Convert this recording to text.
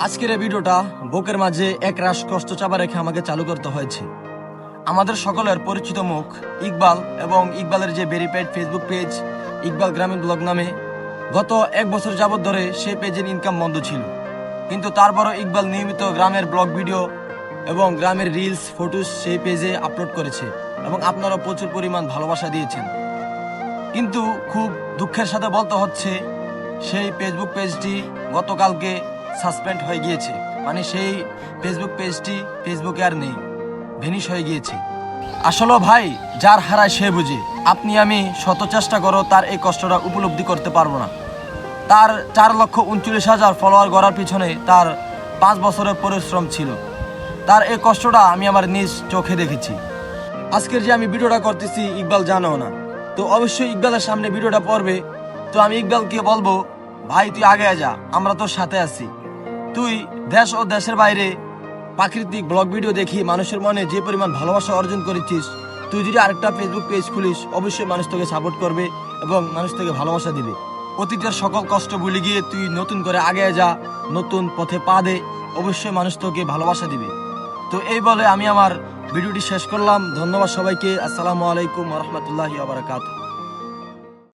আজকের এই ভিডিওটা বুকের মাঝে এক রাশ কষ্ট চাপা রেখে আমাকে চালু করতে হয়েছে। আমাদের সকলের পরিচিত মুখ ইকবাল এবং ইকবালের যে ভেরিফাইড ফেসবুক পেজ ইকবাল গ্রামীণ ব্লগ নামে, গত 1 বছর যাবৎ ধরে সেই পেজের ইনকাম বন্ধ ছিল। কিন্তু তারপরও ইকবাল নিয়মিত গ্রামের ব্লগ ভিডিও এবং গ্রামের রিলস ফটোস সেই পেজে আপলোড করেছে এবং আপনারা প্রচুর পরিমাণ ভালোবাসা দিয়েছেন। কিন্তু খুব দুঃখের সাথে বলতে হচ্ছে, সেই ফেসবুক পেজটি গতকালকে সাসপেন্ড হয়ে গিয়েছে। মানে সেই ফেসবুক পেজটি ফেসবুকে আর নেই, ভেনিশ হয়ে গিয়েছে। আসলে ভাই, যার হারায় সে বুঝে। আপনি আমি শত চেষ্টা করো তার এই কষ্টটা উপলব্ধি করতে পারবো না। তার 4,39,000 ফলোয়ার গড়ার পিছনে তার 5 বছরের পরিশ্রম ছিল। তার এই কষ্টটা আমি আমার নিজ চোখে দেখেছি। আজকের যে আমি ভিডিওটা করতেছি ইকবাল জানো না, তো অবশ্যই ইকবালের সামনে ভিডিওটা পড়বে। তো আমি ইকবালকে বলবো, ভাই তুই আগে যা, আমরা তোর সাথে আছি। তুই দেশ ও দেশের বাইরে প্রাকৃতিক ব্লগ ভিডিও দেখি মানুষের মনে যে পরিমাণ ভালোবাসা অর্জন করেছিস, তুই যদি আরেকটা ফেসবুক পেজ খুলিস অবশ্যই মানুষ তোকে সাপোর্ট করবে এবং মানুষ তোকে ভালোবাসা দিবে। অতীতের সকল কষ্ট ভুলে গিয়ে তুই নতুন করে আগে যা, নতুন পথে পা দে, অবশ্যই মানুষ তোকে ভালোবাসা দিবে। তো এই বলে আমি আমার ভিডিওটি শেষ করলাম। ধন্যবাদ সবাইকে। আসসালামু আলাইকুম ওয়া রাহমাতুল্লাহি ওয়া বারাকাতুহু।